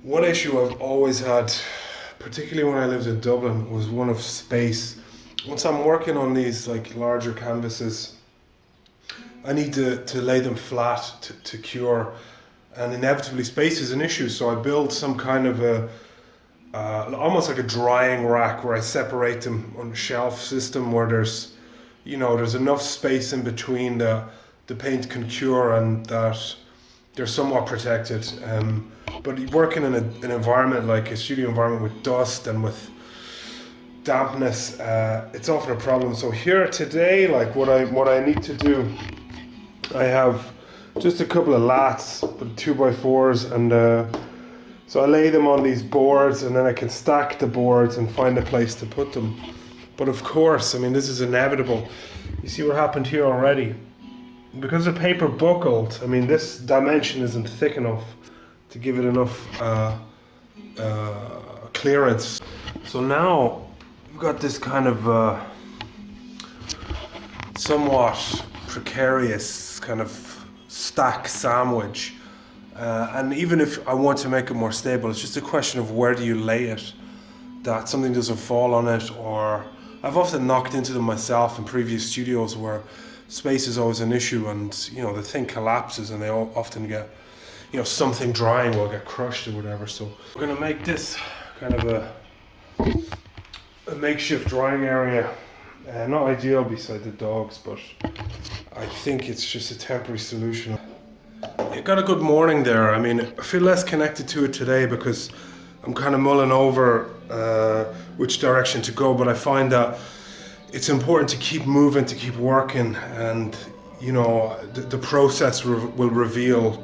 One issue I've always had, particularly when I lived in Dublin, was one of space. Once I'm working on these like larger canvases, I need to lay them flat to cure, and inevitably space is an issue. So I build some kind of a almost like a drying rack where I separate them on a shelf system where there's enough space in between that the paint can cure and that they're somewhat protected. But working in an environment like a studio environment with dust and with dampness, it's often a problem. So here today, like what I need to do, I have just a couple of lats, but 2x4s, and so I lay them on these boards, and then I can stack the boards and find a place to put them. But of course, I mean, this is inevitable. You see what happened here already. Because the paper buckled, I mean, this dimension isn't thick enough to give it enough clearance. So now we've got this kind of somewhat precarious kind of stack sandwich. And even if I want to make it more stable, it's just a question of where do you lay it, that something doesn't fall on it. Or I've often knocked into them myself in previous studios where space is always an issue, and the thing collapses and they often get something drying will get crushed or whatever. So we're going to make this kind of a makeshift drying area. Not ideal beside the dogs, but I think it's just a temporary solution. It got a good morning there. I mean, I feel less connected to it today because I'm kind of mulling over which direction to go, but I find that it's important to keep moving, to keep working, and the process will reveal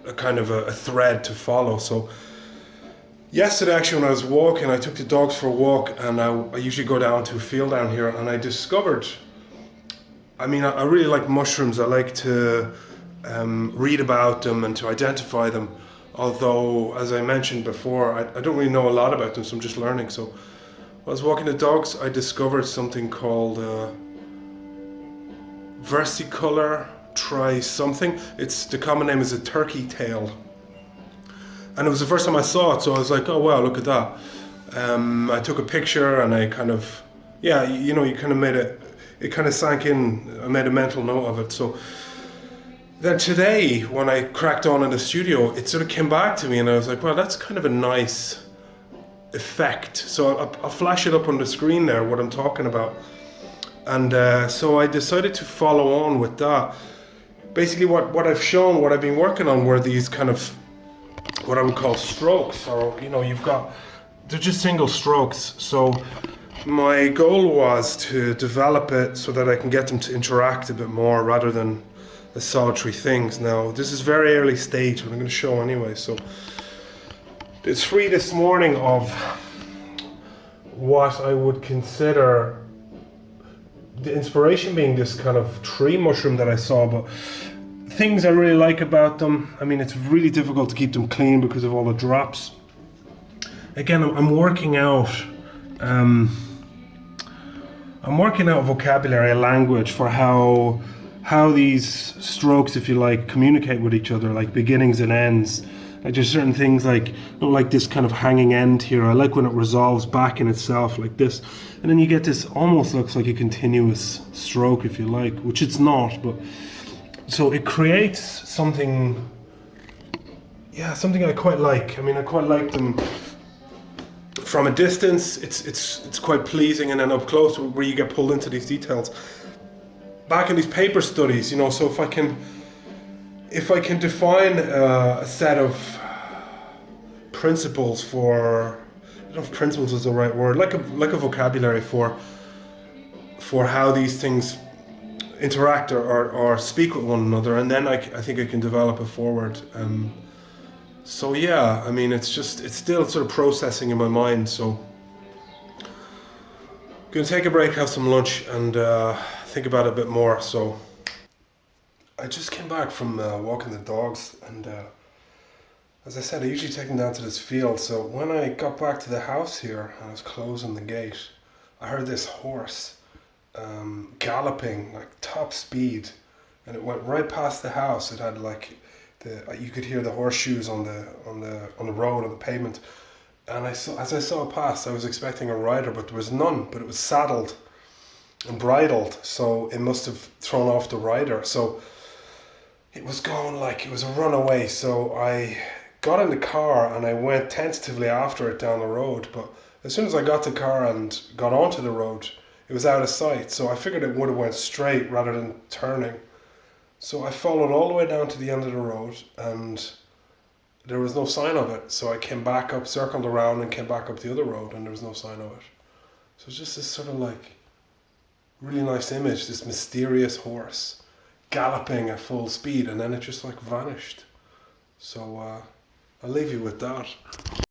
a kind of a thread to follow. So yesterday, actually, when I was walking, I took the dogs for a walk, and I usually go down to a field down here, and I discovered, I mean, I really like mushrooms. I like to read about them and to identify them, although, as I mentioned before, I don't really know a lot about them, so I'm just learning. So I was walking the dogs, I discovered something called versicolor try something. The common name is a turkey tail. And it was the first time I saw it, so I was like, oh wow, look at that. I took a picture and I kind of, you kind of it kind of sank in, I made a mental note of it. So then today, when I cracked on in the studio, it sort of came back to me and I was like, well, that's kind of a nice effect. So I'll flash it up on the screen there, what I'm talking about. And so I decided to follow on with that. Basically what I've shown, what I've been working on were these kind of, what I would call strokes, or they're just single strokes. So my goal was to develop it so that I can get them to interact a bit more rather than as solitary things. Now, this is very early stage, but I'm going to show anyway. So there's three this morning of what I would consider the inspiration being this kind of tree mushroom that I saw, but things I really like about them, I mean, it's really difficult to keep them clean because of all the drops. Again, I'm working out vocabulary, a language for how these strokes, if you like, communicate with each other, like beginnings and ends. Like there's certain things like, not like this kind of hanging end here. I like when it resolves back in itself like this. And then you get this, almost looks like a continuous stroke, if you like, which it's not, but so it creates something, something I quite like. I mean, I quite like them from a distance. It's quite pleasing, and then up close where you get pulled into these details. Back in these paper studies, so if I can define a set of principles for, I don't know if principles is the right word, like a vocabulary for how these things interact or speak with one another, and then I think I can develop it forward. So yeah, I mean, it's still sort of processing in my mind. So I'm gonna take a break, have some lunch, and think about it a bit more. So I just came back from walking the dogs, and as I said, I usually take them down to this field. So when I got back to the house here and I was closing the gate, I heard this horse galloping like top speed, and it went right past the house. It had like you could hear the horseshoes on the road, on the pavement. And as I saw it pass, I was expecting a rider, but there was none. But it was saddled and bridled, so it must have thrown off the rider. So it was going like it was a runaway. So I got in the car and I went tentatively after it down the road. But as soon as I got the car and got onto the road, it was out of sight. So I figured it would have went straight rather than turning. So I followed all the way down to the end of the road, and there was no sign of it. So I came back up, circled around, and came back up the other road, and there was no sign of it. So it's just this sort of like really nice image, this mysterious horse galloping at full speed, and then it just like vanished. So I'll leave you with that.